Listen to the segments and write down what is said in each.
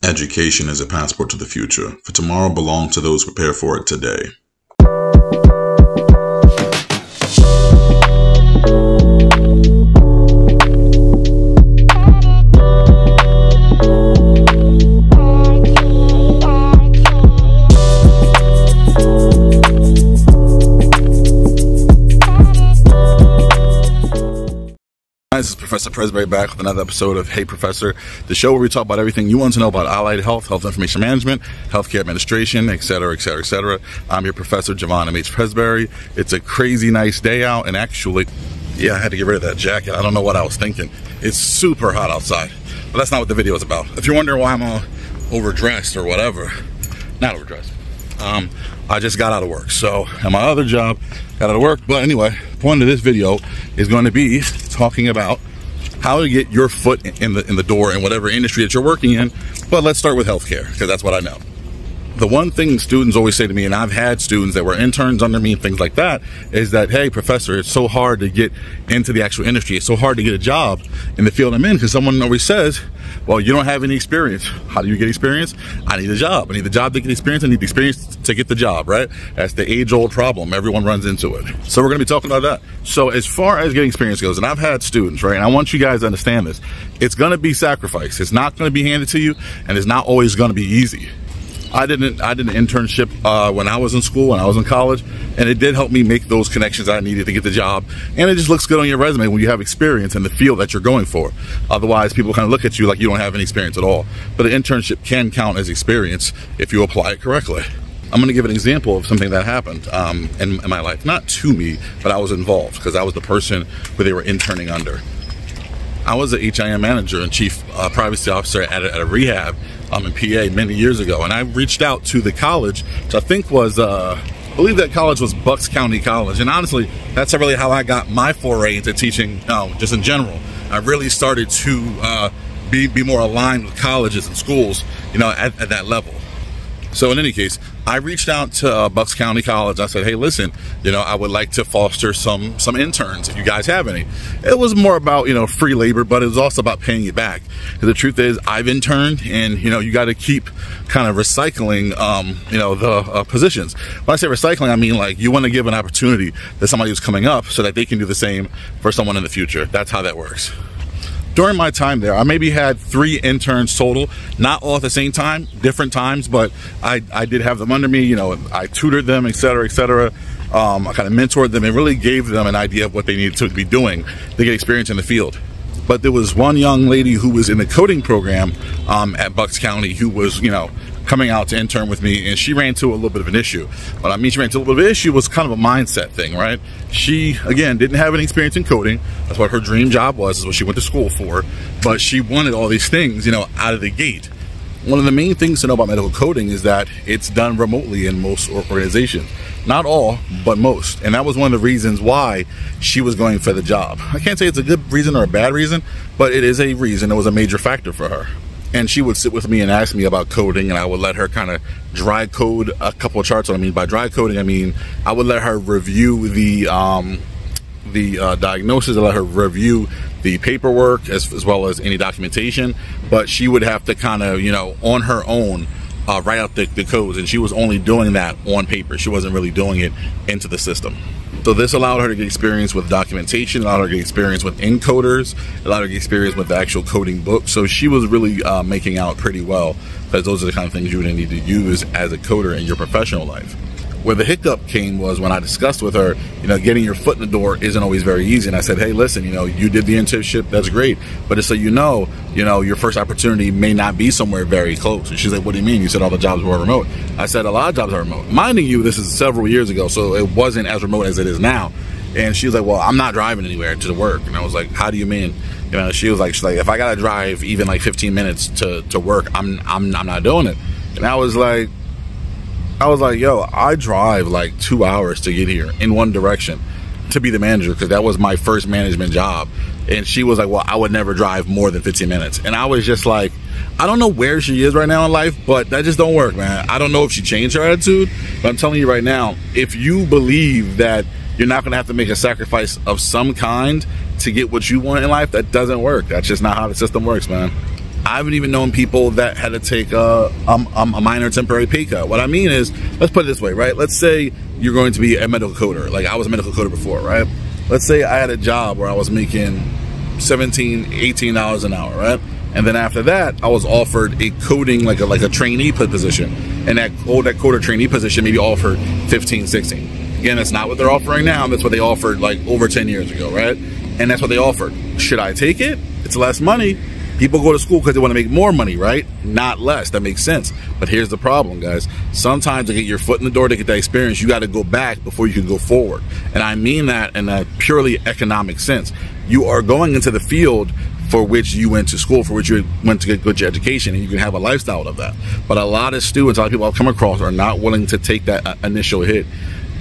Education is a passport to the future, for tomorrow belongs to those prepared for it today. This is Professor Presbury back with another episode of Hey Professor, the show where we talk about everything you want to know about allied health, health information management, healthcare administration, etc., etc., etc. I'm your Professor Javon M.H. Presbury. It's a crazy nice day out, and actually, yeah, I had to get rid of that jacket. I don't know what I was thinking. It's super hot outside, but that's not what the video is about. If you're wondering why I'm overdressed or whatever, not overdressed. I just got out of work, so at my other job, got out of work. But anyway, the point of this video is going to be talking about how to get your foot in the door in whatever industry that you're working in. But let's start with healthcare, because that's what I know. The one thing students always say to me, and I've had students that were interns under me and things like that, is that, hey, professor, it's so hard to get into the actual industry. It's so hard to get a job in the field I'm in, because someone always says, well, you don't have any experience. How do you get experience? I need a job. I need the job to get experience. I need the experience to get the job, right? That's the age-old problem. Everyone runs into it. So we're going to be talking about that. So as far as getting experience goes, and I've had students, right, and I want you guys to understand this, it's going to be sacrifice. It's not going to be handed to you, and it's not always going to be easy. I did an internship when I was in school, when I was in college, and it did help me make those connections I needed to get the job. And it just looks good on your resume when you have experience in the field that you're going for. Otherwise, people kind of look at you like you don't have any experience at all. But an internship can count as experience if you apply it correctly. I'm going to give an example of something that happened in my life. Not to me, but I was involved because I was the person who they were interning under. I was an HIM manager and chief privacy officer at a rehab in PA many years ago, and I reached out to the college, which I think was, I believe that college was Bucks County College, and honestly, that's really how I got my foray into teaching, just in general. I really started to be more aligned with colleges and schools, at that level. So in any case, I reached out to Bucks County College. I said, hey, listen, I would like to foster some interns if you guys have any. It was more about, free labor, but it was also about paying it back. The truth is, I've interned, and, you got to keep kind of recycling, the positions. When I say recycling, I mean, like, you want to give an opportunity to somebody who's coming up so that they can do the same for someone in the future. That's how that works. During my time there, I maybe had 3 interns total, not all at the same time, different times, but I did have them under me. I tutored them, etc., etc. I kind of mentored them and really gave them an idea of what they needed to be doing to get experience in the field. But there was one young lady who was in the coding program at Bucks County who was, coming out to intern with me, and she ran into a little bit of an issue. What I mean she ran into a little bit of an issue was kind of a mindset thing, right? She, again, didn't have any experience in coding. That's what her dream job was, is what she went to school for. But she wanted all these things, out of the gate. One of the main things to know about medical coding is that it's done remotely in most organizations. Not all, but most. And that was one of the reasons why she was going for the job. I can't say it's a good reason or a bad reason, but it is a reason. It was a major factor for her. And she would sit with me and ask me about coding, and I would let her kind of dry code a couple of charts. What I mean by dry coding, I mean I would let her review the diagnosis, I let her review the paperwork as well as any documentation, but she would have to kind of, on her own, write out the codes, and she was only doing that on paper. She wasn't really doing it into the system. So this allowed her to get experience with documentation, allowed her to get experience with encoders, allowed her to get experience with the actual coding book. So she was really making out pretty well, because those are the kind of things you would need to use as a coder in your professional life. Where the hiccup came was when I discussed with her, getting your foot in the door isn't always very easy. And I said, hey, listen, you did the internship, that's great. But just so you know, your first opportunity may not be somewhere very close. And she's like, what do you mean? You said all the jobs were remote. I said, a lot of jobs are remote. Minding you, this is several years ago, so it wasn't as remote as it is now. And she was like, well, I'm not driving anywhere to work. And I was like, how do you mean? She's like, if I got to drive even like 15 minutes to work, I'm not doing it. And I was like, yo, I drive like 2 hours to get here in one direction to be the manager, because that was my first management job. And she was like, well, I would never drive more than 15 minutes. And I was just like, I don't know where she is right now in life, but that just don't work, man. I don't know if she changed her attitude, but I'm telling you right now, if you believe that you're not going to have to make a sacrifice of some kind to get what you want in life, that doesn't work. That's just not how the system works, man. I've even known people that had to take a minor temporary pay cut. What I mean is, let's put it this way, right? Let's say you're going to be a medical coder. Like I was a medical coder before, right? Let's say I had a job where I was making $17, $18 an hour, right? And then after that, I was offered a coding, like a trainee position. And that coder trainee position maybe offered 15, 16. Again, that's not what they're offering now. That's what they offered like over 10 years ago, right? And that's what they offered. Should I take it? It's less money. People go to school because they want to make more money, right? Not less. That makes sense. But here's the problem, guys. Sometimes to get your foot in the door, to get that experience, you got to go back before you can go forward. And I mean that in a purely economic sense. You are going into the field for which you went to school, for which you went to get good education, and you can have a lifestyle of that. But a lot of students, a lot of people I've come across are not willing to take that initial hit.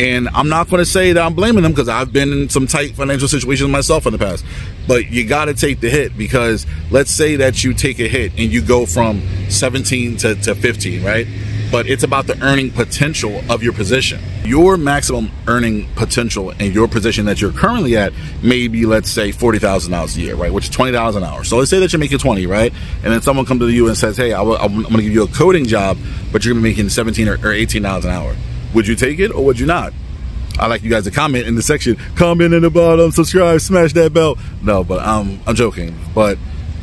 And I'm not going to say that I'm blaming them, because I've been in some tight financial situations myself in the past. But you got to take the hit, because let's say that you take a hit and you go from 17 to 15, right? But it's about the earning potential of your position. Your maximum earning potential in your position that you're currently at may be, let's say, $40,000 a year, right? Which is $20 an hour. So let's say that you're making 20, right? And then someone comes to you and says, hey, I'm going to give you a coding job, but you're going to be making $17 or $18 an hour. Would you take it or would you not? I'd like you guys to comment in the section. Comment in the bottom, subscribe, smash that bell. No, but I'm joking. But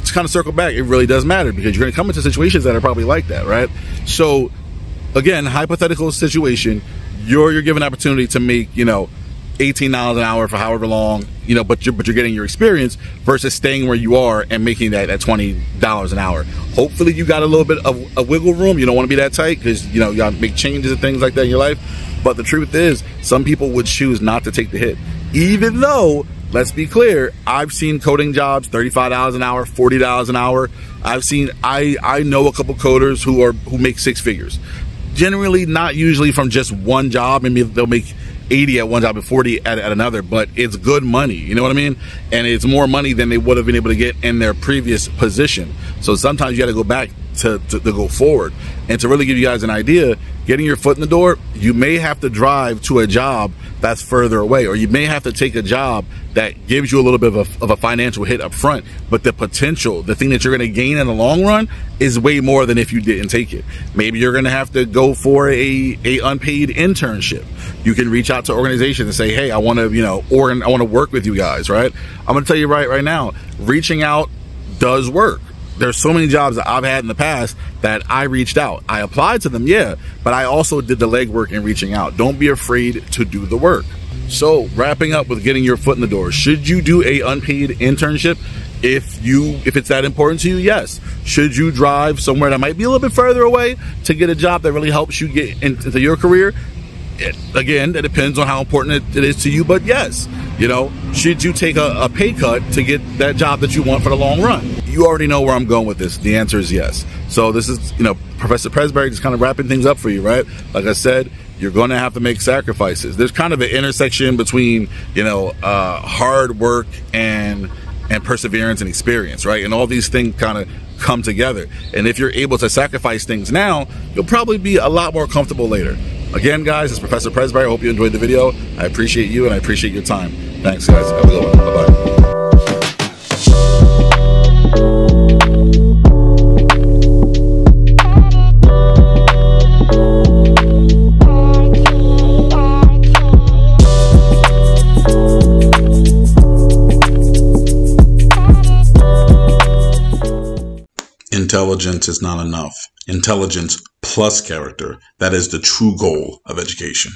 to kind of circle back, it really does matter, because you're going to come into situations that are probably like that, right? So again, hypothetical situation, you're given an opportunity to make, you know, $18 an hour for however long, you know, but you're getting your experience versus staying where you are and making that at $20 an hour. Hopefully you got a little bit of a wiggle room. You don't want to be that tight, because, you know, you got to make changes and things like that in your life. But the truth is, some people would choose not to take the hit. Even though, let's be clear, I've seen coding jobs, $35 an hour, $40 an hour. I know a couple coders who make six figures. Generally, not usually from just one job. Maybe they'll make 80 at one job and 40 at another, but it's good money, you know what I mean? And it's more money than they would have been able to get in their previous position. So sometimes you got to go back to go forward. And to really give you guys an idea, getting your foot in the door, you may have to drive to a job that's further away, or you may have to take a job that gives you a little bit of a financial hit up front, but the potential, the thing that you're going to gain in the long run, is way more than if you didn't take it. Maybe you're going to have to go for a unpaid internship. You can reach out to organizations and say, hey, I want to, you know, or I want to work with you guys, right? I'm going to tell you right now, reaching out does work. There's so many jobs that I've had in the past that I reached out. I applied to them, yeah, but I also did the legwork in reaching out. Don't be afraid to do the work. So wrapping up with getting your foot in the door, should you do a unpaid internship? If it's that important to you, yes. Should you drive somewhere that might be a little bit further away to get a job that really helps you get into your career? Again, it depends on how important it is to you, but yes, you know, should you take a pay cut to get that job that you want for the long run? You already know where I'm going with this. The answer is yes. So this is, you know, Professor Presbury just kind of wrapping things up for you, right? Like I said, you're going to have to make sacrifices. There's kind of an intersection between, you know, hard work and perseverance and experience, right? And all these things kind of come together. And if you're able to sacrifice things now, you'll probably be a lot more comfortable later. Again, guys, it's Professor Presbury. I hope you enjoyed the video. I appreciate you and I appreciate your time. Thanks, guys. Have a good one. Bye-bye. Intelligence is not enough. Intelligence plus character. That is the true goal of education.